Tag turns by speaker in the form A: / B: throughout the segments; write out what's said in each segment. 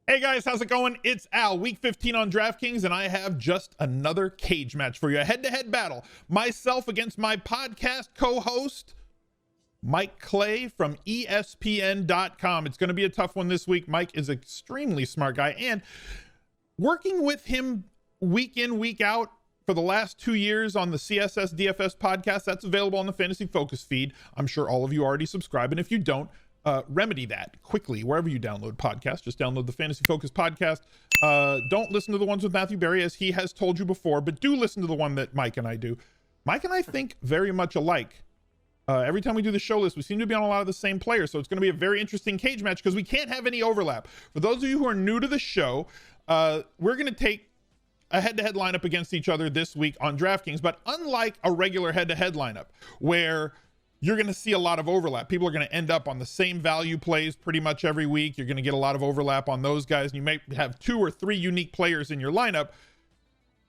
A: Hey guys, how's it going? It's Al, week 15 on DraftKings, and I have just another cage match for you. A head-to-head battle. Myself against my podcast co-host, Mike Clay from ESPN.com. It's going to be a tough one this week. Mike is an extremely smart guy, and working with him week in, week out for the last 2 years on the CSS DFS podcast, that's available on the Fantasy Focus feed. I'm sure all of you already subscribe, and if you don't, remedy that quickly wherever you download podcasts. Just download the Fantasy Focus podcast. Don't listen to the ones with Matthew Berry, as he has told you before, but do listen to the one that Mike and I do. Mike and I think very much alike. Every time we do the show list, we seem to be on a lot of the same players, so it's going to be a very interesting cage match because we can't have any overlap. For those of you who are new to the show, we're going to take a head-to-head lineup against each other this week on DraftKings, but unlike a regular head-to-head lineup where you're going to see a lot of overlap. People are going to end up on the same value plays pretty much every week. You're going to get a lot of overlap on those guys, and you may have 2 or 3 unique players in your lineup.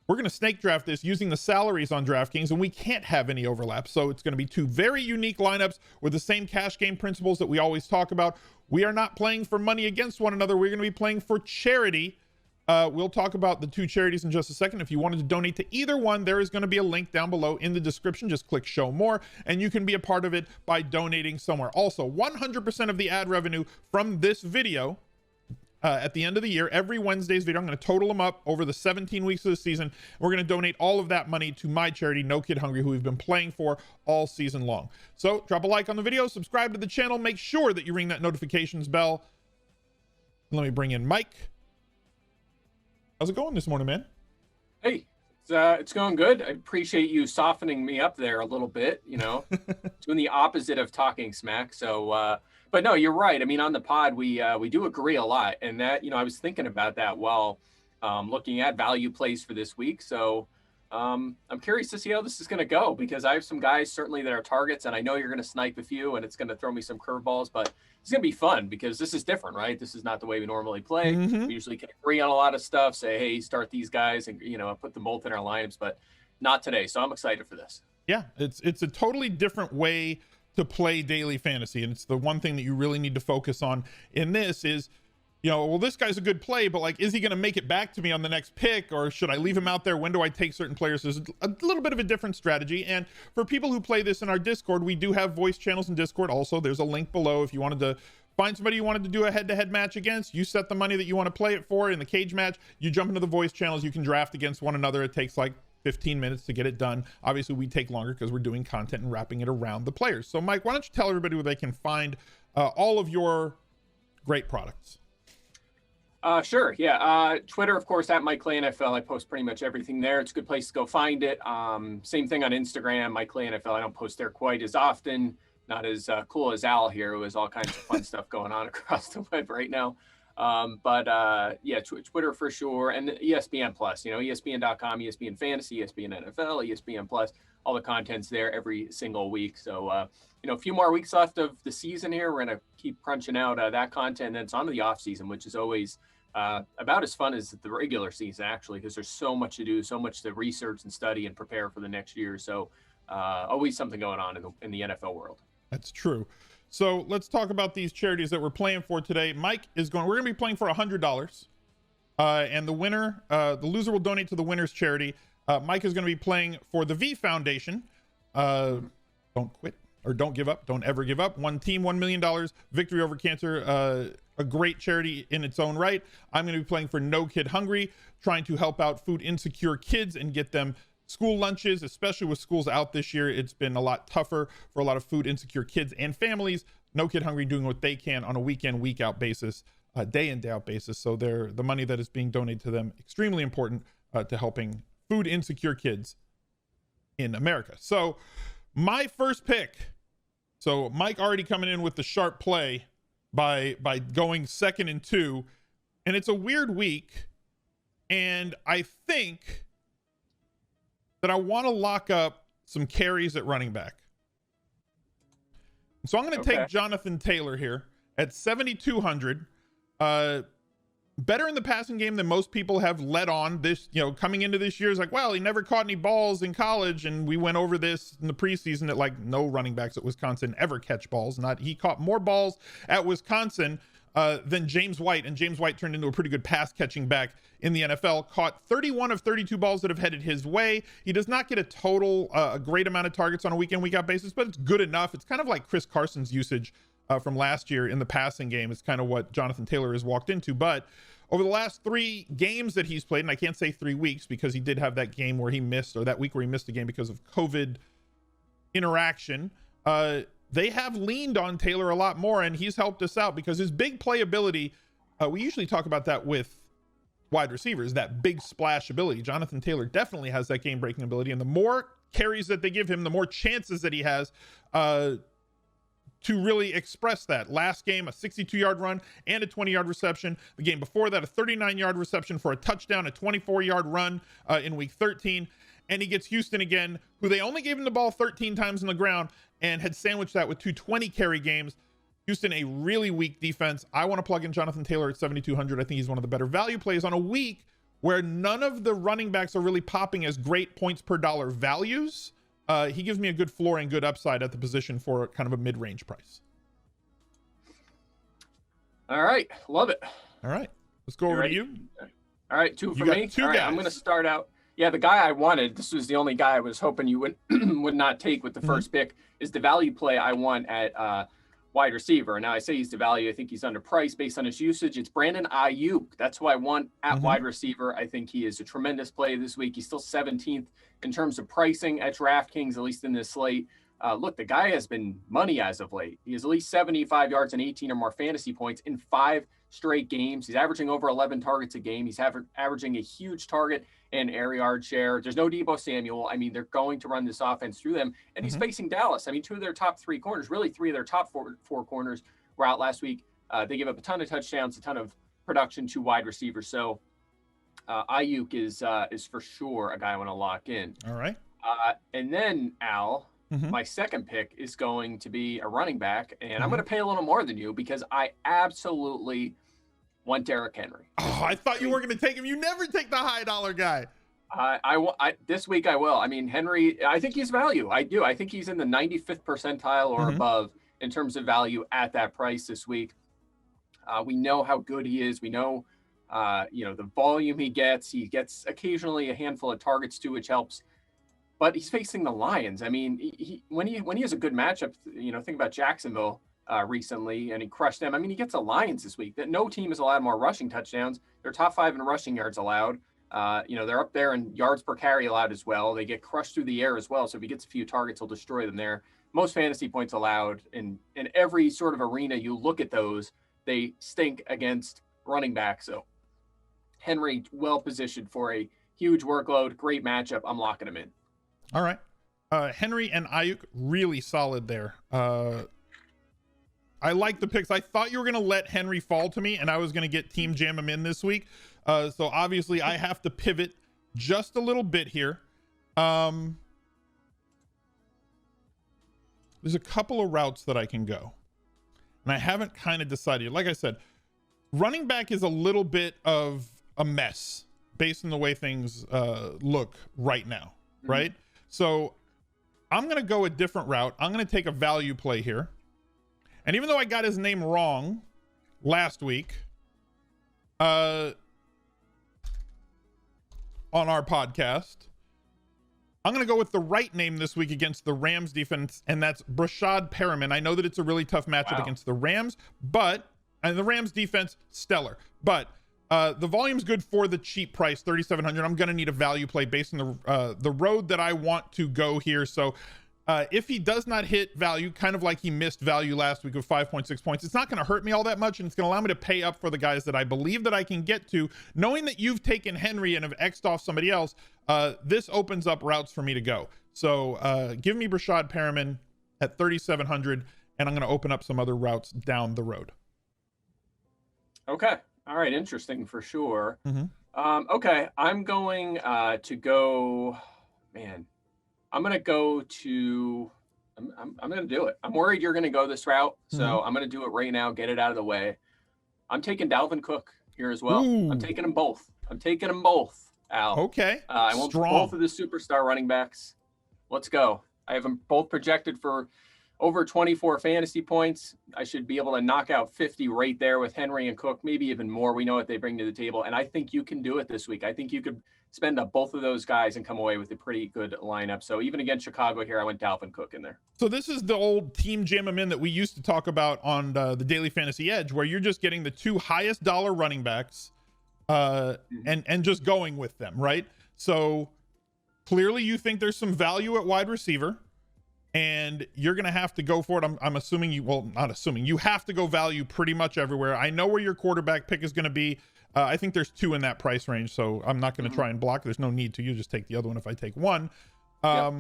A: We're going to snake draft this using the salaries on DraftKings, and we can't have any overlap. So it's going to be 2 very unique lineups with the same cash game principles that we always talk about. We are not playing for money against one another. We're going to be playing for charity. We'll talk about the 2 charities in just a second. If you wanted to donate to either one, there is going to be a link down below in the description. Just click show more and you can be a part of it by donating somewhere. Also, 100% of the ad revenue from this video at the end of the year, every Wednesday's video, I'm going to total them up over the 17 weeks of the season. We're going to donate all of that money to my charity, No Kid Hungry, who we've been playing for all season long. So drop a like on the video, subscribe to the channel, make sure that you ring that notifications bell. Let me bring in Mike. How's it going this morning, man?
B: Hey, it's going good. I appreciate you softening me up there a little bit, you know, doing the opposite of talking smack. So, but no, you're right. I mean, on the pod, we do agree a lot. And that, you know, I was thinking about that while looking at value plays for this week. So I'm curious to see how this is going to go, because I have some guys certainly that are targets, and I know you're going to snipe a few and it's going to throw me some curveballs, but it's going to be fun because this is different, right? This is not the way we normally play. We usually can agree on a lot of stuff, say, hey, start these guys and, you know, put them both in our lineups, but not today. So I'm excited for this.
A: Yeah, it's a totally different way to play daily fantasy. And it's the one thing that you really need to focus on in this is, you know, well, this guy's a good play, but like, is he going to make it back to me on the next pick, or should I leave him out there? When do I take certain players? There's a little bit of a different strategy. And for people who play this in our Discord, we do have voice channels in Discord. Also, there's a link below. If you wanted to find somebody you wanted to do a head-to-head match against, you set the money that you want to play it for in the cage match, you jump into the voice channels, you can draft against one another. It takes like 15 minutes to get it done. Obviously, we take longer because we're doing content and wrapping it around the players. So Mike, why don't you tell everybody where they can find all of your great products?
B: Sure. Yeah. Twitter, of course, at Mike Clay NFL. I post pretty much everything there. It's a good place to go find it. Same thing on Instagram, Mike Clay NFL. I don't post there quite as often. Not as cool as Al here, who has all kinds of fun stuff going on across the web right now. Yeah, Twitter for sure. And ESPN Plus, you know, ESPN.com, ESPN Fantasy, ESPN NFL, ESPN Plus, all the content's there every single week. So, you know, a few more weeks left of the season here. We're going to keep crunching out that content. And then it's on to the off season, which is always about as fun as the regular season, actually, because there's so much to do, so much to research and study and prepare for the next year. So always something going on in the NFL world. That's
A: true. So let's talk about these charities that we're playing for today. Mike is we're going to be playing for $100. And the winner, the loser will donate to the winner's charity. Mike is going to be playing for the V Foundation. Don't quit, or don't give up. Don't ever give up. One team, $1 million. Victory over cancer. A great charity in its own right. I'm going to be playing for No Kid Hungry, trying to help out food insecure kids and get them school lunches, especially with schools out this year. It's been a lot tougher for a lot of food insecure kids and families. No Kid Hungry doing what they can on a week in, week out basis, day in, day out basis. So the money that is being donated to them, extremely important to helping food insecure kids in America. So my first pick, so Mike already coming in with the sharp play by going 2nd and 2, and it's a weird week. And I think that I want to lock up some carries at running back. So I'm going to take Jonathan Taylor here at 7,200. Better in the passing game than most people have let on. This, you know, coming into this year is like, well, he never caught any balls in college, and we went over this in the preseason that like no running backs at Wisconsin ever catch balls. He caught more balls at Wisconsin than James White, and James White turned into a pretty good pass catching back in the NFL, caught 31 of 32 balls that have headed his way. He does not get a total, a great amount of targets on a week in, week out basis, but it's good enough. It's kind of like Chris Carson's usage from last year in the passing game. It's kind of what Jonathan Taylor has walked into. But over the last 3 games that he's played, and I can't say 3 weeks because he did have that game where he missed, or that week where he missed a game because of COVID interaction, they have leaned on Taylor a lot more, and he's helped us out because his big playability, we usually talk about that with wide receivers, that big splash ability. Jonathan Taylor definitely has that game-breaking ability, and the more carries that they give him, the more chances that he has to really express that. Last game, a 62-yard run and a 20-yard reception. The game before that, a 39-yard reception for a touchdown, a 24-yard run in week 13. And he gets Houston again, who they only gave him the ball 13 times on the ground and had sandwiched that with 2 20-carry games. Houston, a really weak defense. I want to plug in Jonathan Taylor at 7,200. I think he's one of the better value plays on a week where none of the running backs are really popping as great points per dollar values. He gives me a good floor and good upside at the position for kind of a mid-range price.
B: All right. Love it.
A: All right. Let's go over to you.
B: All right. 2 for me.
A: Two
B: all right,
A: guys.
B: I'm going to start out. Yeah, the guy I wanted, this was the only guy I was hoping you would not take with the first pick, is the value play I want at wide receiver. And now I say he's the value. I think he's underpriced based on his usage. It's Brandon Ayuk. That's who I want at wide receiver. I think he is a tremendous play this week. He's still 17th in terms of pricing at DraftKings, at least in this slate. Look, the guy has been money as of late. He has at least 75 yards and 18 or more fantasy points in 5 straight games. He's averaging over 11 targets a game. He's averaging a huge target and air yard share. There's no Deebo Samuel. I mean, they're going to run this offense through them. And he's facing Dallas. I mean, 2 of their top 3 corners, really 3 of their top four corners were out last week. They give up a ton of touchdowns, a ton of production to wide receivers. So Ayuk is for sure a guy I want to lock in.
A: All right.
B: And then, Al, my second pick is going to be a running back. And I'm going to pay a little more than you because I absolutely want Derrick Henry.
A: Oh, I thought you were going to take him. You never take the high dollar guy.
B: This week I will. I mean, Henry, I think he's value. I do. I think he's in the 95th percentile or above in terms of value at that price this week. We know how good he is. We know, the volume he gets. He gets occasionally a handful of targets too, which helps. But he's facing the Lions. I mean, when he has a good matchup, think about Jacksonville recently, and he crushed them. I mean, he gets the Lions this week. That no team has allowed more rushing touchdowns. They're top 5 in rushing yards allowed. They're up there in yards per carry allowed as well. They get crushed through the air as well. So if he gets a few targets, he'll destroy them there. Most fantasy points allowed in every sort of arena you look at those, they stink against running back. So Henry well positioned for a huge workload, great matchup. I'm locking him in.
A: All right. Henry and Ayuk, really solid there. I like the picks. I thought you were going to let Henry fall to me, and I was going to get Team Jam him in this week. So obviously I have to pivot just a little bit here. There's a couple of routes that I can go, and I haven't kind of decided. Like I said, running back is a little bit of a mess based on the way things look right now, right? So I'm going to go a different route. I'm going to take a value play here. And even though I got his name wrong last week on our podcast, I'm going to go with the right name this week against the Rams defense, and that's Brashad Perriman. I know that it's a really tough matchup against the Rams, and the Rams defense, stellar. But the volume's good for the cheap price, 3,700. I'm going to need a value play based on the road that I want to go here. So if he does not hit value, kind of like he missed value last week of 5.6 points, it's not going to hurt me all that much, and it's going to allow me to pay up for the guys that I believe that I can get to. Knowing that you've taken Henry and have X'd off somebody else, this opens up routes for me to go. So give me Brashad Perriman at 3,700, and I'm going to open up some other routes down the road.
B: Okay. All right. Interesting for sure. Okay. I'm going to go, man. I'm going to go to, I'm going to do it. I'm worried you're going to go this route. So I'm going to do it right now. Get it out of the way. I'm taking Dalvin Cook here as well. I'm taking them both. Al.
A: Okay.
B: I want both of the superstar running backs. Let's go. I have them both projected for over 24 fantasy points. I should be able to knock out 50 right there with Henry and Cook, maybe even more. We know what they bring to the table, and I think you can do it this week. I think you could spend up both of those guys and come away with a pretty good lineup. So even against Chicago here, I went DALVIN Cook in there.
A: So this is the old team jam 'em in that we used to talk about on the Daily Fantasy Edge, where you're just getting the 2 highest dollar running backs and just going with them, right? So clearly you think there's some value at wide receiver, and you're going to have to go for it. I'm assuming not assuming, you have to go value pretty much everywhere. I know where your quarterback pick is going to be. I think there's 2 in that price range, so I'm not going to try and block. There's no need to. You just take the other one if I take one. But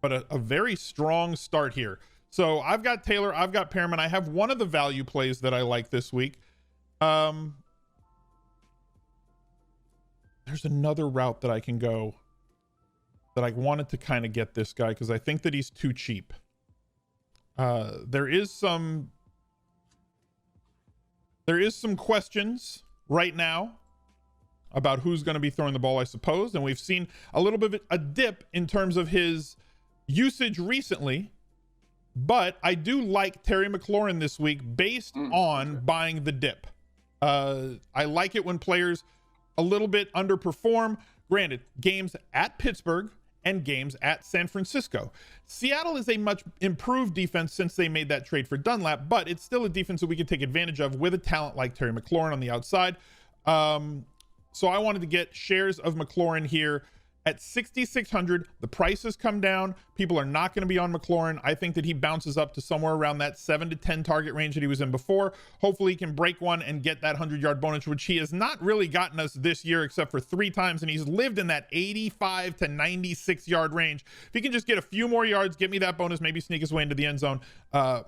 A: a very strong start here. So I've got Taylor, I've got Perriman. I have one of the value plays that I like this week. There's another route that I can go that I wanted to kind of get this guy because I think that he's too cheap. There is some questions right now about who's going to be throwing the ball, I suppose, and we've seen a little bit of a dip in terms of his usage recently, but I do like Terry McLaurin this week based on buying the dip. I like it when players a little bit underperform. Granted, games at Pittsburgh and games at San Francisco. Seattle is a much improved defense since they made that trade for Dunlap, but it's still a defense that we can take advantage of with a talent like Terry McLaurin on the outside. So I wanted to get shares of McLaurin here at 6,600. The price has come down. People are not going to be on McLaurin. I think that he bounces up to somewhere around that 7 to 10 target range that he was in before. Hopefully he can break one and get that 100-yard bonus, which he has not really gotten us this year except for 3 times, and he's lived in that 85 to 96-yard range. If he can just get a few more yards, get me that bonus, maybe sneak his way into the end zone.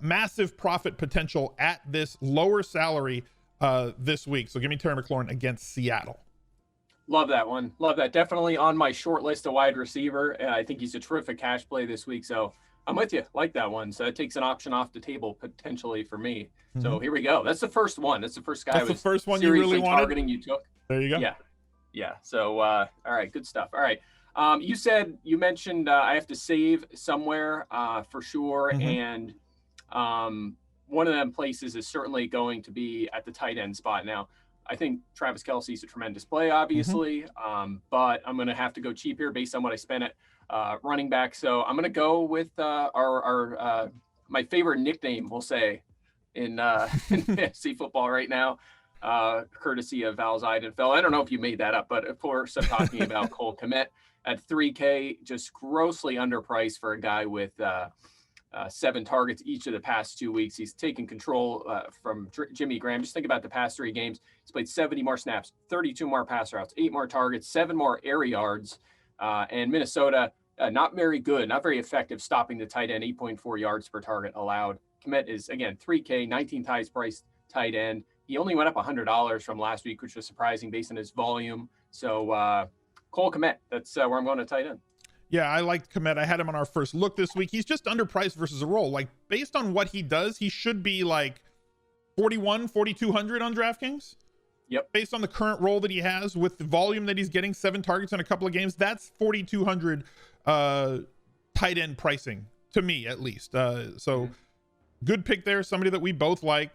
A: Massive profit potential at this lower salary this week. So give me Terry McLaurin against Seattle.
B: Love that one. Love that. Definitely on my short list of wide receiver. I think he's a terrific cash play this week. So I'm with you. Like that one. So it takes an option off the table potentially for me. So here we go. That's the first one. That's the first guy.
A: That's the first one you really wanted.
B: Targeting you took.
A: There you go.
B: Yeah. Yeah. So, all right. Good stuff. All right. You mentioned I have to save somewhere for sure. And one of them places is certainly going to be at the tight end spot. Now, I think Travis Kelce is a tremendous play, obviously, but I'm going to have to go cheap here based on what I spent at running back. So I'm going to go with our my favorite nickname, we'll say, in fantasy football right now, courtesy of Val Zeidenfeld. I don't know if you made that up, but of course I'm talking about Cole Kmet at $3K, just grossly underpriced for a guy with 7 targets each of the past 2 weeks. He's taken control from Jimmy Graham. Just think about the past 3 games. He's played 70 more snaps, 32 more pass routes, 8 more targets, 7 more air yards. And Minnesota, not very good, not very effective stopping the tight end, 8.4 yards per target allowed. Kmet is, again, $3K, 19th highest priced tight end. He only went up $100 from last week, which was surprising based on his volume. So Cole Kmet, that's where I'm going to tight end.
A: Yeah, I liked Kmet. I had him on our first look this week. He's just underpriced versus a role. Like, based on what he does, he should be like 4,200 on DraftKings.
B: Yep.
A: Based on the current role that he has with the volume that he's getting, 7 targets in a couple of games, that's 4,200 tight end pricing to me, at least. So good pick there. Somebody that we both like.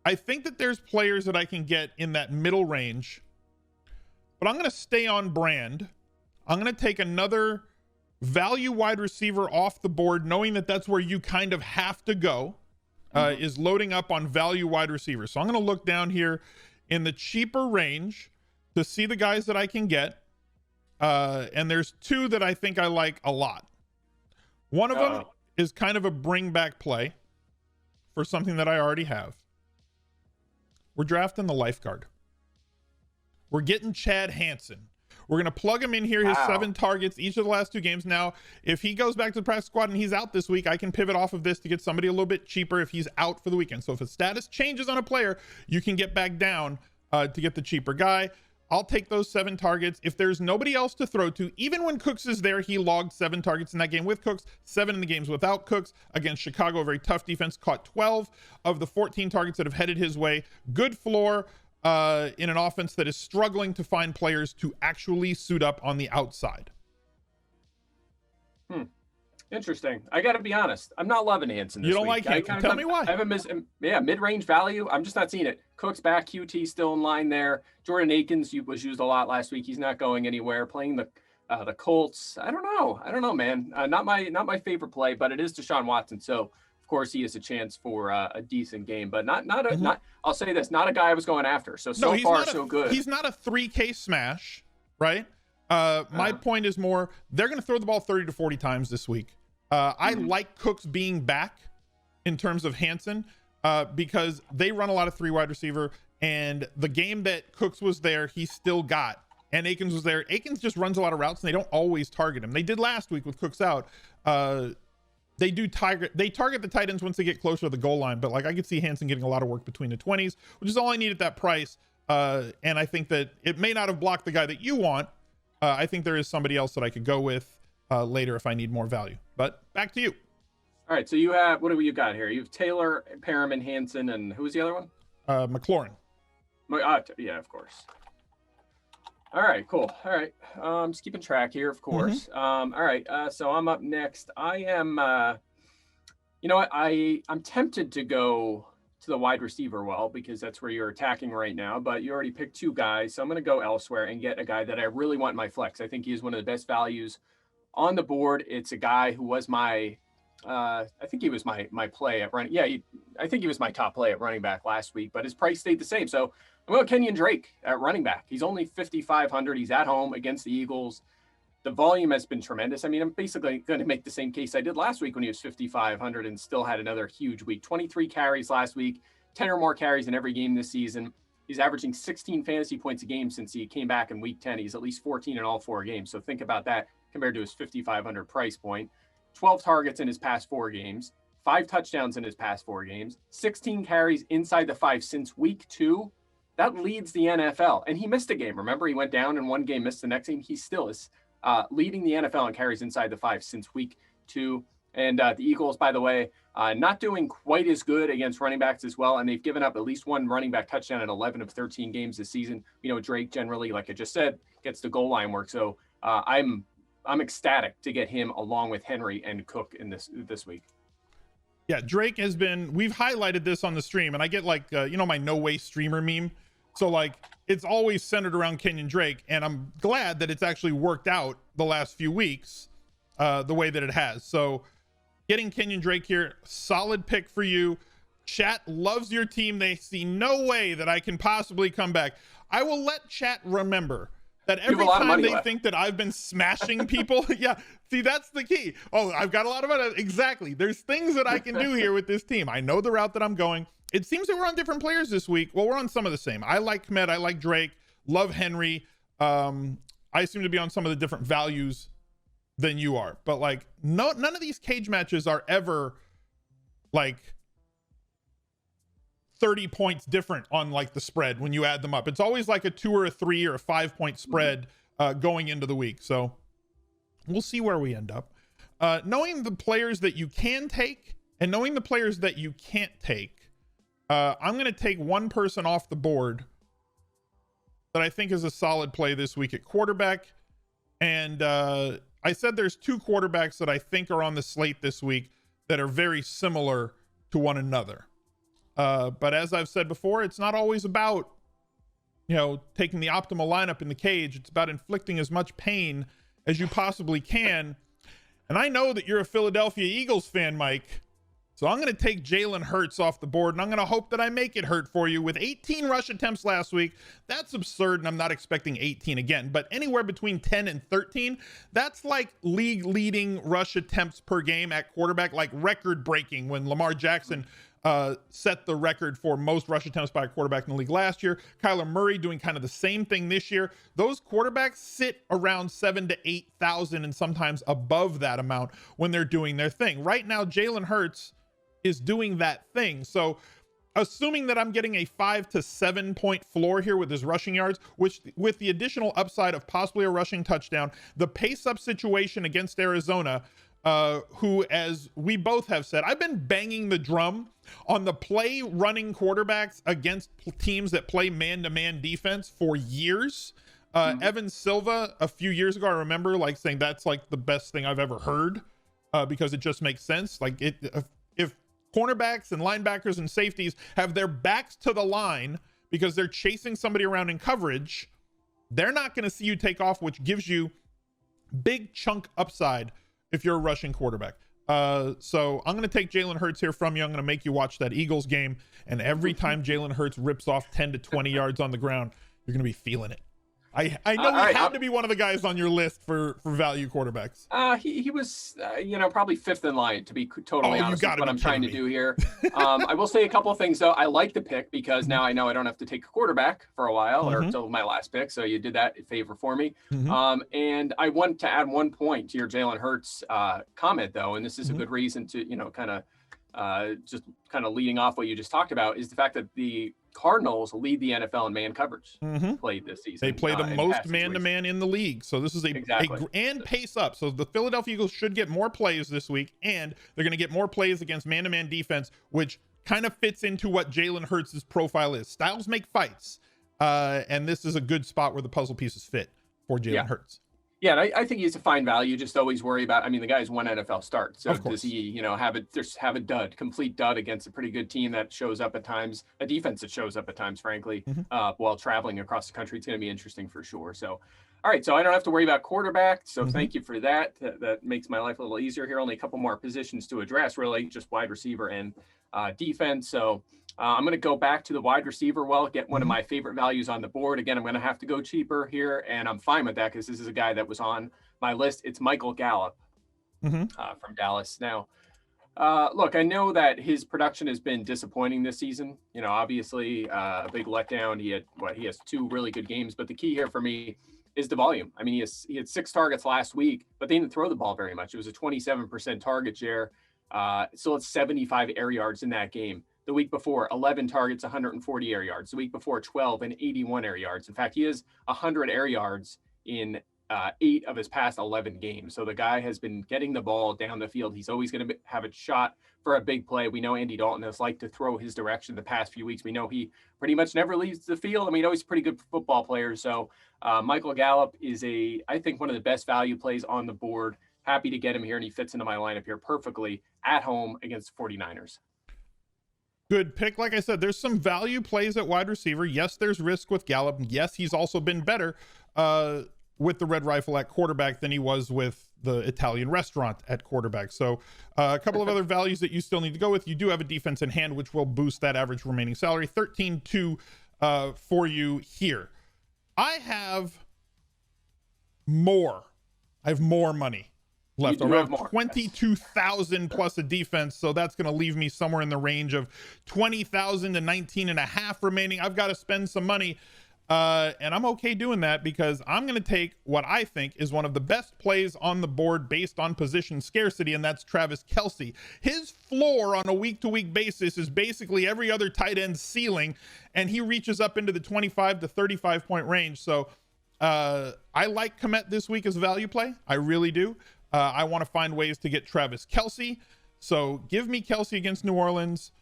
A: I think that there's players that I can get in that middle range, but I'm going to stay on brand. I'm going to take another value wide receiver off the board, knowing that that's where you kind of have to go, is loading up on value wide receivers. So I'm going to look down here in the cheaper range to see the guys that I can get. And there's 2 that I think I like a lot. One of them is kind of a bring back play for something that I already have. We're drafting the lifeguard. We're getting Chad Hansen. We're going to plug him in here, his 7 targets each of the last 2 games. Now, if he goes back to the practice squad and he's out this week, I can pivot off of this to get somebody a little bit cheaper if he's out for the weekend. So if a status changes on a player, you can get back down to get the cheaper guy. I'll take those 7 targets. If there's nobody else to throw to, even when Cooks is there, he logged 7 targets in that game with Cooks, 7 in the games without Cooks. Against Chicago, a very tough defense, caught 12 of the 14 targets that have headed his way. Good floor. In an offense that is struggling to find players to actually suit up on the outside.
B: Interesting. I got to be honest. I'm not loving Hansen this
A: You don't
B: week.
A: like him? Tell me why.
B: I have a mid-range value. I'm just not seeing it. Cook's back. QT still in line there. Jordan Akins was used a lot last week. He's not going anywhere. Playing the Colts. I don't know, man. Not my favorite play, but it is Deshaun Watson. So of course he has a chance for a decent game, but not. I'll say this, not a guy I was going after. So far so good.
A: He's not a 3K smash, right? My point is more, they're going to throw the ball 30 to 40 times this week. I like Cooks being back in terms of Hansen because they run a lot of 3 wide receiver, and the game that Cooks was there, he still got, and Akins was there. Akins just runs a lot of routes, and they don't always target him. They did last week with Cooks out. They target the tight ends once they get closer to the goal line, but like I could see Hansen getting a lot of work between the 20s, which is all I need at that price. And I think that it may not have blocked the guy that you want. I think there is somebody else that I could go with later if I need more value. But back to you.
B: All right, so you have, what do you got here? You have Taylor, Perriman, Hansen, and who's the other one?
A: McLaurin.
B: Yeah, of course. All right, cool. All right, just keeping track here, of course. All right, so I'm up next. I am, you know what? I'm tempted to go to the wide receiver because that's where you're attacking right now, but you already picked 2 guys, so I'm going to go elsewhere and get a guy that I really want in my flex. I think he is one of the best values on the board. It's a guy who was my I think he was my play at running. Yeah, I think he was my top play at running back last week, but his price stayed the same. So I'm going Kenyan Drake at running back. He's only 5,500. He's at home against the Eagles. The volume has been tremendous. I mean, I'm basically going to make the same case I did last week when he was 5,500 and still had another huge week. 23 carries last week, 10 or more carries in every game this season. He's averaging 16 fantasy points a game since he came back in week 10. He's at least 14 in all 4 games. So think about that compared to his 5,500 price point. 12 targets in his past 4 games, 5 touchdowns in his past 4 games, 16 carries inside the 5 since week 2. That leads the NFL. And he missed a game. Remember, he went down in one game, missed the next game. He still is leading the NFL in carries inside the 5 since week 2. And the Eagles, by the way, not doing quite as good against running backs as well. And they've given up at least 1 running back touchdown in 11 of 13 games this season. You know, Drake generally, like I just said, gets the goal line work. So I'm ecstatic to get him along with Henry and Cook in this week.
A: Yeah, Drake has been, we've highlighted this on the stream, and I get like, you know, my no way streamer meme. So like, it's always centered around Kenyan Drake, and I'm glad that it's actually worked out the last few weeks the way that it has. So getting Kenyan Drake here, solid pick for you. Chat loves your team. They see no way that I can possibly come back. I will let chat remember that every time they think that I've been smashing people. Yeah, see, that's the key. Oh, I've got a lot of money. Exactly. There's things that I can do here with this team. I know the route that I'm going. It seems that we're on different players this week. Well, we're on some of the same. I like Kmet. I like Drake. Love Henry. I seem to be on some of the different values than you are. But like, none of these cage matches are ever like 30 points different on like the spread when you add them up. It's always like a 2 or a 3 or a 5 point spread going into the week. So we'll see where we end up. Knowing the players that you can take and knowing the players that you can't take, I'm going to take one person off the board that I think is a solid play this week at quarterback. And I said there's 2 quarterbacks that I think are on the slate this week that are very similar to one another. But as I've said before, it's not always about, you know, taking the optimal lineup in the cage. It's about inflicting as much pain as you possibly can. And I know that you're a Philadelphia Eagles fan, Mike. So I'm going to take Jalen Hurts off the board, and I'm going to hope that I make it hurt for you. With 18 rush attempts last week, that's absurd, and I'm not expecting 18 again. But anywhere between 10 and 13, that's like league-leading rush attempts per game at quarterback, like record-breaking when Lamar Jackson set the record for most rush attempts by a quarterback in the league last year. Kyler Murray doing kind of the same thing this year. Those quarterbacks sit around 7,000 to 8,000 and sometimes above that amount when they're doing their thing. Right now, Jalen Hurts is doing that thing. So assuming that I'm getting a 5 to 7 point floor here with his rushing yards, which with the additional upside of possibly a rushing touchdown, the pace up situation against Arizona, who, as we both have said, I've been banging the drum on the play running quarterbacks against teams that play man-to-man defense for years. Evan Silva, a few years ago, I remember like saying that's like the best thing I've ever heard because it just makes sense. Like if cornerbacks and linebackers and safeties have their backs to the line because they're chasing somebody around in coverage, they're not going to see you take off, which gives you big chunk upside if you're a rushing quarterback. So I'm going to take Jalen Hurts here from you. I'm going to make you watch that Eagles game, and every time Jalen Hurts rips off 10 to 20 yards on the ground, you're going to be feeling it. I know he had to be one of the guys on your list for value quarterbacks.
B: He was, probably fifth in line, to be totally honest with what I'm trying to do here. I will say a couple of things, though. I like the pick because now I know I don't have to take a quarterback for a while or until my last pick. So you did that in favor for me. And I want to add 1 point to your Jalen Hurts comment, though, and this is a good reason to, just kind of leading off what you just talked about, is the fact that the Cardinals lead the NFL in man coverage played this season.
A: They play the most man-to-man in the league. So this is and pace up. So the Philadelphia Eagles should get more plays this week, and they're going to get more plays against man-to-man defense, which kind of fits into what Jalen Hurts' profile is. Styles make fights, and this is a good spot where the puzzle pieces fit for Jalen Hurts. Yeah,
B: and I think he's a fine value. Just always worry about, the guy's one NFL start. So does he, have a complete dud against a pretty good team that shows up at times, a defense that shows up at times, frankly, while traveling across the country? It's going to be interesting for sure. So, all right, so I don't have to worry about quarterback. So thank you for that. That makes my life a little easier here. Only a couple more positions to address, really, just wide receiver and defense. So I'm going to go back to the wide receiver. Get one of my favorite values on the board. Again, I'm going to have to go cheaper here, and I'm fine with that because this is a guy that was on my list. It's Michael Gallup from Dallas. Now, look, I know that his production has been disappointing this season. Obviously a big letdown. He has 2 really good games, but the key here for me is the volume. He had 6 targets last week, but they didn't throw the ball very much. It was a 27% target share. Still at 75 air yards in that game. The week before, 11 targets, 140 air yards. The week before, 12 and 81 air yards. In fact, he has 100 air yards in 8 of his past 11 games. So the guy has been getting the ball down the field. He's always going to have a shot for a big play. We know Andy Dalton has liked to throw his direction the past few weeks. We know he pretty much never leaves the field. He's a pretty good football player. So Michael Gallup is I think one of the best value plays on the board. Happy to get him here, and he fits into my lineup here perfectly at home against the 49ers.
A: Good pick. Like I said, there's some value plays at wide receiver. Yes, there's risk with Gallup. Yes, he's also been better with the Red Rifle at quarterback than he was with the Italian restaurant at quarterback. So a couple of other values that you still need to go with. You do have a defense in hand, which will boost that average remaining salary. 13-2 for you here. I have more money left, around 22,000 plus a defense, so that's going to leave me somewhere in the range of 20,000 to 19.5 remaining. I've got to spend some money, and I'm okay doing that because I'm going to take what I think is one of the best plays on the board based on position scarcity, and that's Travis KELCE. His floor on a week-to-week basis is basically every other tight end ceiling, and he reaches up into the 25 to 35 point range. So I like Kmet this week as a value play. I really do. I want to find ways to get Travis KELCE. So give me KELCE against New Orleans.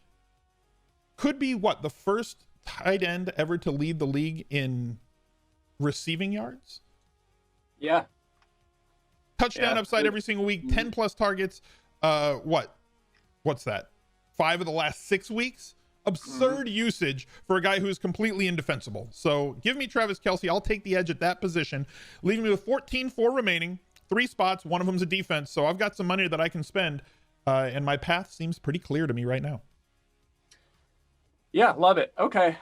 A: Could be the first tight end ever to lead the league in receiving yards?
B: Yeah.
A: Touchdown upside every single week, 10 plus targets. What's that? 5 of the last 6 weeks? Absurd usage for a guy who is completely indefensible. So give me Travis KELCE. I'll take the edge at that position, leaving me with 14-4 remaining. 3 spots, one of them's a defense, so I've got some money that I can spend, and my path seems pretty clear to me right now.
B: Yeah, love it. Okay,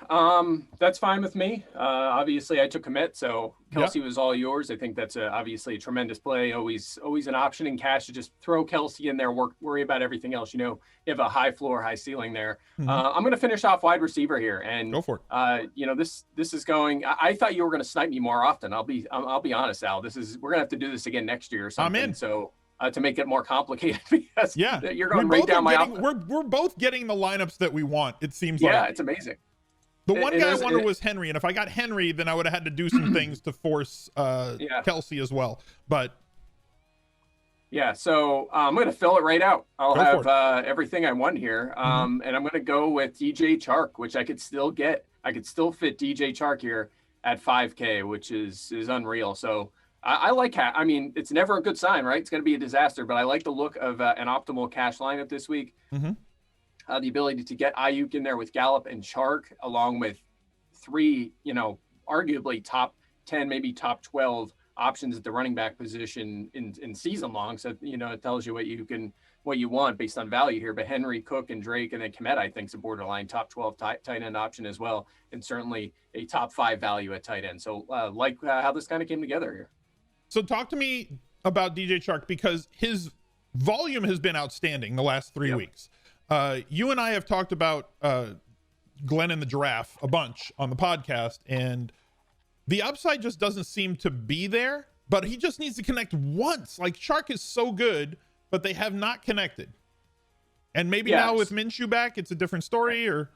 B: that's fine with me. Obviously, I took Kmet, so KELCE was all yours. I think that's obviously a tremendous play. Always an option in cash to just throw KELCE in there, worry about everything else. You have a high floor, high ceiling there. I'm going to finish off wide receiver here, and
A: go for it.
B: This is going. I thought you were going to snipe me more often. I'll be honest, Al. We're going to have to do this again next year or something.
A: I'm in.
B: So. To make it more complicated, because you're going
A: right
B: down my.
A: We're both getting the lineups that we want. It seems like.
B: Yeah, it's amazing.
A: The one guy I wanted was Henry, and if I got Henry, then I would have had to do some things to force KELCE as well. But
B: yeah, so I'm going to fill it right out. I'll have everything I want here, and I'm going to go with DJ Chark, which I could still get. I could still fit DJ Chark here at 5K, which is unreal. So. I like, I mean, it's never a good sign, right? It's going to be a disaster, but I like the look of an optimal cash lineup this week.
A: Mm-hmm.
B: The ability to get Ayuk in there with Gallup and Chark, along with 3, arguably top 10, maybe top 12 options at the running back position in season long. So, it tells you what you want based on value here. But Henry, Cook, and Drake, and then Kmet, I think, is a borderline top 12 tight end option as well, and certainly a top 5 value at tight end. So how this kind of came together here.
A: So talk to me about DJ Chark, because his volume has been outstanding the last 3 weeks. You and I have talked about Glenn and the Giraffe a bunch on the podcast, and the upside just doesn't seem to be there, but he just needs to connect once. Like, Chark is so good, but they have not connected. And maybe now with Minshew back, it's a different story, or...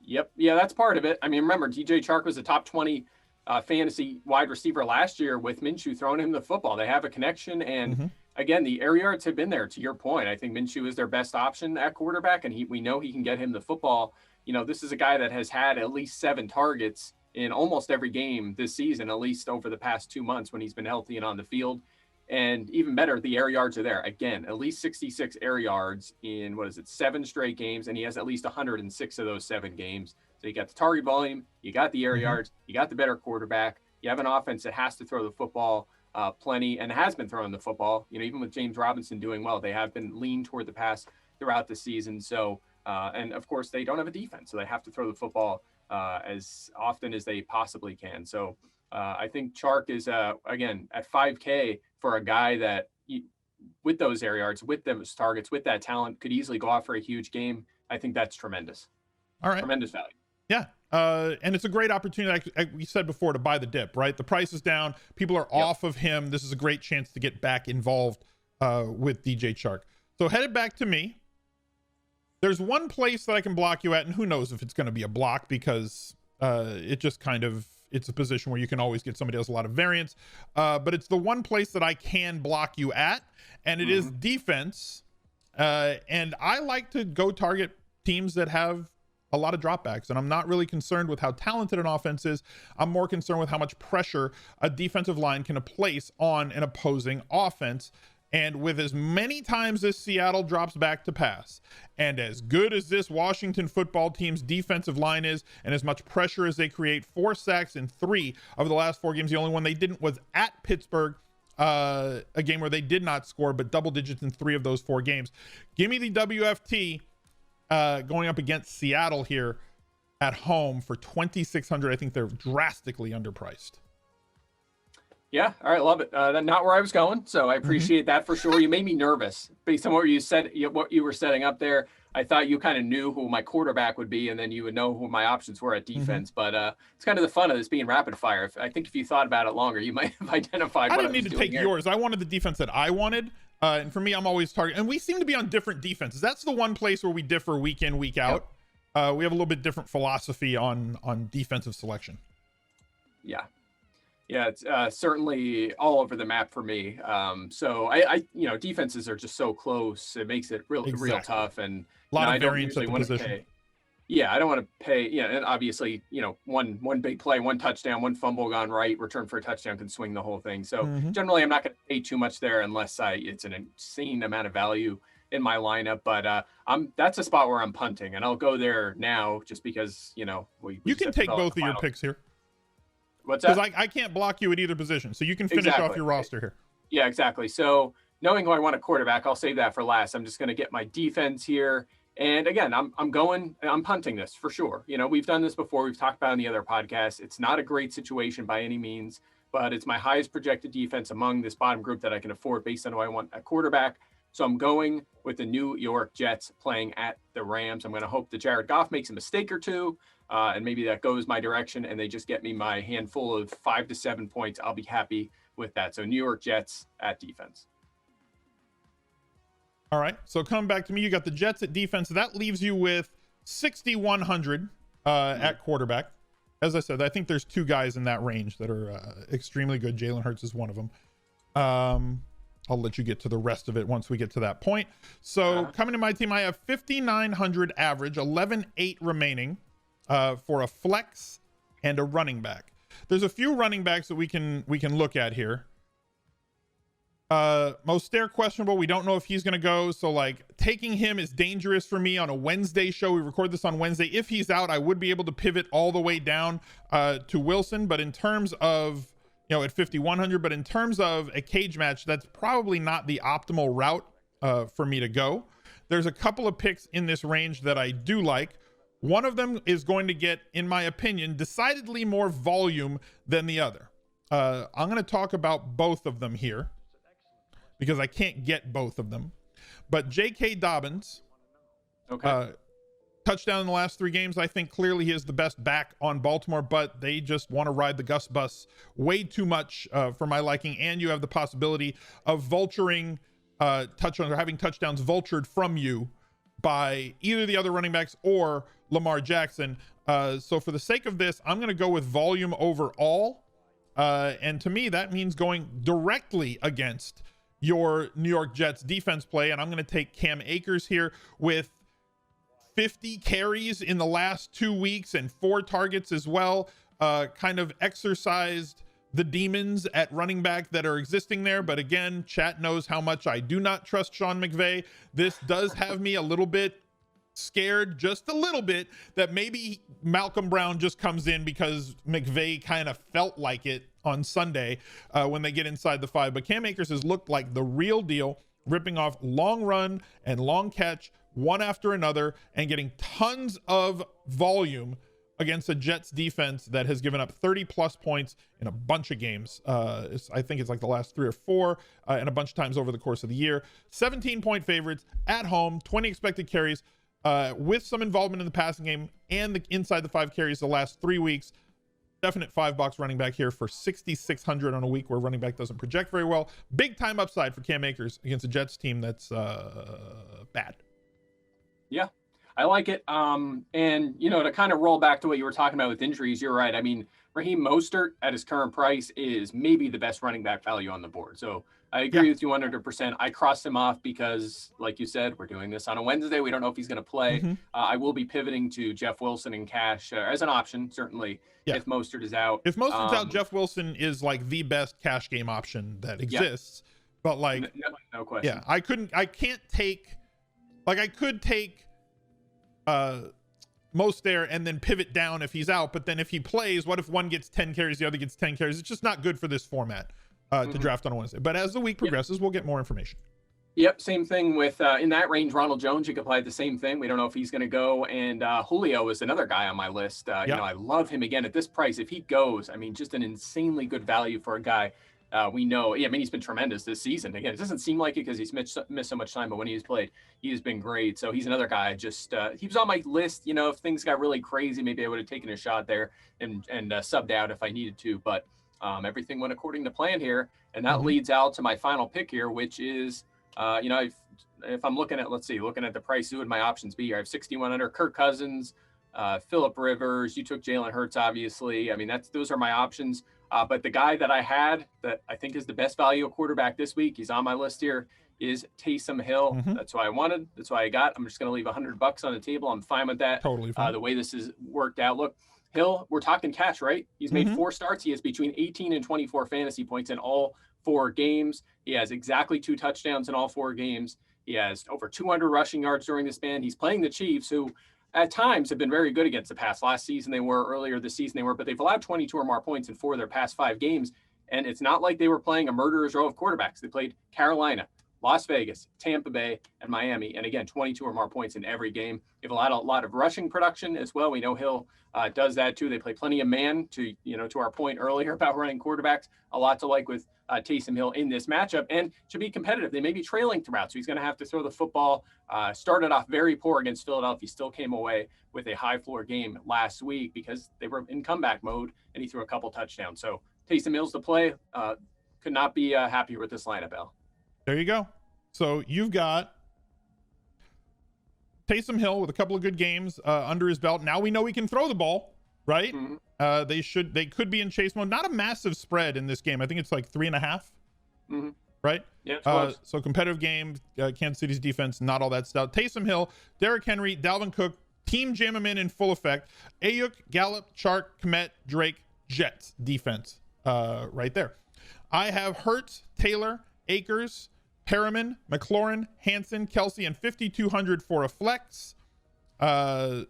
B: Yep. Yeah, that's part of it. I mean, remember, DJ Chark was a top 20 fantasy wide receiver last year with Minshew throwing him the football. They have a connection, and again, the air yards have been there. To your point, I think Minshew is their best option at quarterback, and we know he can get him the football. This is a guy that has had at least 7 targets in almost every game this season, at least over the past 2 months when he's been healthy and on the field. And even better, the air yards are there. Again, at least 66 air yards in, 7 straight games, and he has at least 106 of those 7 games. So you got the target volume, you got the air yards, you got the better quarterback, you have an offense that has to throw the football plenty and has been throwing the football. Even with James Robinson doing well, they have been lean toward the pass throughout the season. So, and of course, they don't have a defense, so they have to throw the football as often as they possibly can. So I think Chark is, again, at 5K for a guy that, with those air yards, with those targets, with that talent, could easily go off for a huge game. I think that's tremendous.
A: All right.
B: Tremendous value.
A: Yeah. And it's a great opportunity, like we said before, to buy the dip, right? The price is down. People are off of him. This is a great chance to get back involved with DJ Chark. So headed back to me. There's one place that I can block you at, and who knows if it's going to be a block, because it just kind of, it's a position where you can always get somebody else a lot of variance. But it's the one place that I can block you at, and it is defense. And I like to go target teams that have a lot of dropbacks, and I'm not really concerned with how talented an offense is. I'm more concerned with how much pressure a defensive line can place on an opposing offense. And with as many times as Seattle drops back to pass, and as good as this Washington football team's defensive line is, and as much pressure as they create, 4 sacks in 3 of the last 4 games. The only one they didn't was at Pittsburgh, a game where they did not score, but double digits in 3 of those 4 games. Give me the WFT going up against Seattle here at home for 2,600. I think they're drastically underpriced.
B: Yeah, all right, love it. Not where I was going, so I appreciate that for sure. You made me nervous based on what you said, what you were setting up there. I thought you kind of knew who my quarterback would be, and then you would know who my options were at defense. But it's kind of the fun of this being rapid fire. I think if you thought about it longer, you might have identified.
A: I didn't need to take yours. I wanted the defense that I wanted, and for me, I'm always targeting. And we seem to be on different defenses. That's the one place where we differ week in, week out. Yep. We have a little bit different philosophy on defensive selection.
B: Yeah. Yeah, it's certainly all over the map for me. So I defenses are just so close. It makes it real tough, and
A: a lot of variance at the position.
B: I don't want to pay. And obviously, one big play, one touchdown, one fumble gone right, return for a touchdown can swing the whole thing. So generally, I'm not going to pay too much there unless it's an insane amount of value in my lineup. But that's a spot where I'm punting, and I'll go there now just because you can
A: take both of your picks here.
B: What's that?
A: Because I can't block you at either position, so you can finish off your roster here.
B: Yeah, exactly. So knowing who I want a quarterback, I'll save that for last. I'm just going to get my defense here. And again, I'm punting this for sure. We've done this before. We've talked about it in the other podcasts. It's not a great situation by any means, but it's my highest projected defense among this bottom group that I can afford based on who I want a quarterback. So I'm going with the New York Jets playing at the Rams. I'm going to hope that Jared Goff makes a mistake or two. And maybe that goes my direction and they just get me my handful of 5 to 7 points. I'll be happy with that. So New York Jets at defense.
A: All right. So come back to me. You got the Jets at defense. That leaves you with 6,100 at quarterback. As I said, I think there's 2 guys in that range that are extremely good. Jalen Hurts is one of them. I'll let you get to the rest of it once we get to that point. So coming to my team, I have 5,900 average, 11,800 remaining. For a flex and a running back. There's a few running backs that we can look at here. Mostert questionable. We don't know if he's going to go. So like taking him is dangerous for me on a Wednesday show. We record this on Wednesday. If he's out, I would be able to pivot all the way down to Wilson. But in terms of, at 5,100, but in terms of a cage match, that's probably not the optimal route for me to go. There's a couple of picks in this range that I do like. One of them is going to get, in my opinion, decidedly more volume than the other. I'm going to talk about both of them here, because I can't get both of them. But J.K. Dobbins, touchdown in the last 3 games. I think clearly he is the best back on Baltimore, but they just want to ride the Gus bus way too much for my liking. And you have the possibility of vulturing touchdowns, or having touchdowns vultured from you by either the other running backs or Lamar Jackson. So for the sake of this, I'm going to go with volume overall. And to me, that means going directly against your New York Jets defense play. And I'm going to take Cam Akers here with 50 carries in the last 2 weeks and 4 targets as well. Kind of exercised the demons at running back that are existing there. But again, chat knows how much I do not trust Sean McVay. This does have me a little bit scared, just a little bit, that maybe Malcolm Brown just comes in because McVay kind of felt like it on Sunday when they get inside the 5. But Cam Akers has looked like the real deal, ripping off long run and long catch one after another and getting tons of volume against a Jets defense that has given up 30 plus points in a bunch of games. I think it's like the last 3 or 4 and a bunch of times over the course of the year. 17-point favorites at home, 20 expected carries with some involvement in the passing game and the inside the 5 carries the last 3 weeks. Definite 5-box running back here for 6,600 on a week where running back doesn't project very well. Big time upside for Cam Akers against a Jets team that's bad.
B: Yeah, I like it. And, to kind of roll back to what you were talking about with injuries, you're right. I mean, Raheem Mostert at his current price is maybe the best running back value on the board. So I agree with you 100%. I crossed him off because, like you said, we're doing this on a Wednesday. We don't know if he's going to play. I will be pivoting to Jeff Wilson in cash as an option, certainly, if Mostert is out.
A: If Mostert's out, Jeff Wilson is like the best cash game option that exists. But like,
B: no question.
A: Yeah, I could take Mostert and then pivot down if he's out. But then if he plays, what if one gets 10 carries, the other gets 10 carries? It's just not good for this format. To draft on a Wednesday. But as the week progresses, we'll get more information.
B: Yep, same thing with in that range, Ronald Jones. You could apply the same thing. We don't know if he's going to go. And Julio is another guy on my list. I love him again at this price. If he goes, I mean, just an insanely good value for a guy. We know. Yeah, I mean, he's been tremendous this season. Again, it doesn't seem like it because he's missed so much time, but when he's played, he has been great. So he's another guy. Just he was on my list. If things got really crazy, maybe I would have taken a shot there and subbed out if I needed to. But everything went according to plan here, and that leads out to my final pick here, which is, if I'm looking at the price, who would my options be? I have 6,100, Kirk Cousins, Phillip Rivers. You took Jalen Hurts, obviously. I mean, those are my options. But the guy that I had that I think is the best value quarterback this week, he's on my list here, is Taysom Hill. That's what I wanted. That's what I got. I'm just going to leave $100 on the table. I'm fine with that.
A: Totally fine.
B: The way this is worked out. Look, Hill, we're talking cash, right? He's made 4 starts. He has between 18 and 24 fantasy points in all 4 games. He has exactly 2 touchdowns in all 4 games. He has over 200 rushing yards during this span. He's playing the Chiefs, who at times have been very good against the pass. Last season they were, earlier this season they were, but they've allowed 22 or more points in 4 of their past 5 games. And it's not like they were playing a murderer's row of quarterbacks. They played Carolina, Las Vegas, Tampa Bay, and Miami. And again, 22 or more points in every game. They've allowed a lot of rushing production as well. We know Hill does that too. They play plenty of man to our point earlier about running quarterbacks. A lot to like with Taysom Hill in this matchup, and to be competitive. They may be trailing throughout, so he's going to have to throw the football. Started off very poor against Philadelphia. Still came away with a high floor game last week because they were in comeback mode, and he threw a couple touchdowns. So Taysom Hill's to play. Could not be happier with this lineup, Al. There
A: you go. So you've got Taysom Hill with a couple of good games under his belt. Now we know he can throw the ball, right? They could be in chase mode. Not a massive spread in this game. I think it's like 3.5. Right?
B: Yeah.
A: So competitive game. Kansas City's defense, not all that stout. Taysom Hill, Derrick Henry, Dalvin Cook, team jam him in full effect. Ayuk, Gallup, Chark, Kmet, Drake, Jets defense right there. I have Hurts, Taylor, AKERS, Perriman, McLaurin, Hansen, KELCE, and 5,200 for a flex. So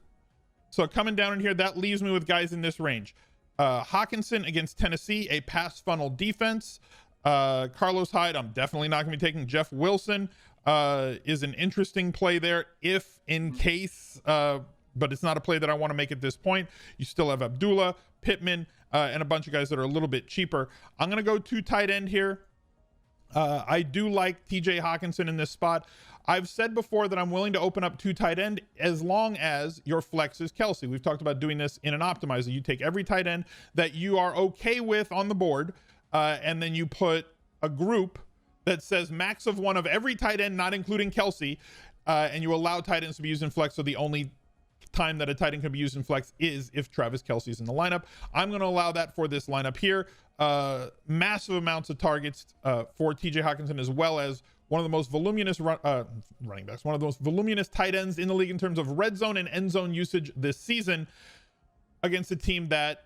A: coming down in here, that leaves me with guys in this range. Hawkinson against Tennessee, a pass funnel defense. Carlos Hyde, I'm definitely not going to be taking. Jeff Wilson is an interesting play there if in case, but it's not a play that I want to make at this point. You still have Abdullah, Pittman, and a bunch of guys that are a little bit cheaper. I'm going to go to tight end here. I do like TJ Hawkinson in this spot. I've said before that I'm willing to open up 2 tight end as long as your flex is KELCE. We've talked about doing this in an optimizer. You take every tight end that you are okay with on the board, and then you put a group that says max of 1 of every tight end, not including KELCE, and you allow tight ends to be used in flex. So the only time that a tight end can be used in flex is if Travis Kelce is in the lineup. I'm going to allow that for this lineup here. Massive amounts of targets for TJ Hawkinson, as well as one of the most voluminous running backs, one of the most voluminous tight ends in the league in terms of red zone and end zone usage this season against a team that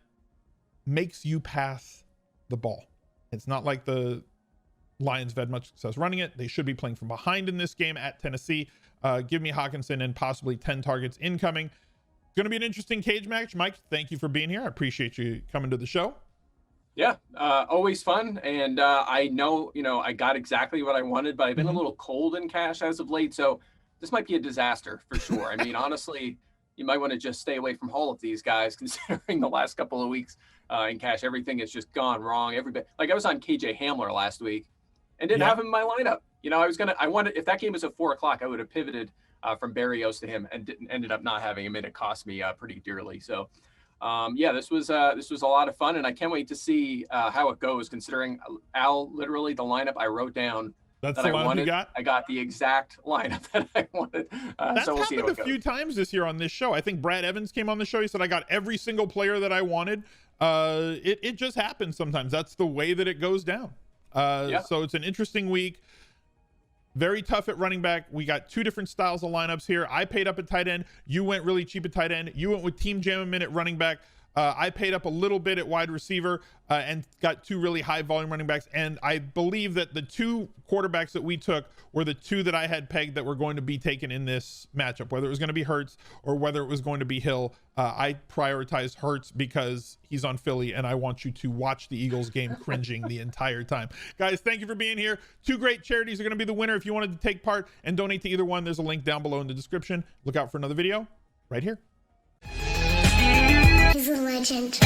A: makes you pass the ball. It's not like the Lions have had much success running it. They should be playing from behind in this game at Tennessee. Give me Hawkinson and possibly 10 targets incoming. Going to be an interesting cage match. Mike, thank you for being here. I appreciate you coming to the show.
B: Yeah, always fun. And I know, I got exactly what I wanted, but I've been a little cold in cash as of late. So this might be a disaster for sure. I mean, honestly, you might want to just stay away from all of these guys, considering the last couple of weeks in cash, everything has just gone wrong. Everybody, like I was on KJ Hamler last week and didn't have him in my lineup. I wanted, if that game was at 4 o'clock, I would have pivoted from Berrios to him and ended up not having him, and it cost me pretty dearly. So yeah, this was a lot of fun, and I can't wait to see how it goes, considering Al, literally the lineup I wrote down.
A: That's the lineup you got?
B: I got the exact lineup that I wanted.
A: That's
B: so we'll see how
A: happened
B: it
A: a few
B: goes.
A: times this year on this show. I think Brad Evans came on the show. He said, I got every single player that I wanted. It just happens sometimes. That's the way that it goes down. So it's an interesting week. Very tough at running back. We got 2 different styles of lineups here. I paid up at tight end. You went really cheap at tight end. You went with Team Jam a minute running back. I paid up a little bit at wide receiver and got 2 really high volume running backs. And I believe that the 2 quarterbacks that we took were the 2 that I had pegged that were going to be taken in this matchup, whether it was going to be Hurts or whether it was going to be Hill. I prioritized Hurts because he's on Philly and I want you to watch the Eagles game cringing the entire time. Guys, thank you for being here. 2 great charities are going to be the winner. If you wanted to take part and donate to either one, there's a link down below in the description. Look out for another video right here.
C: He's a legend.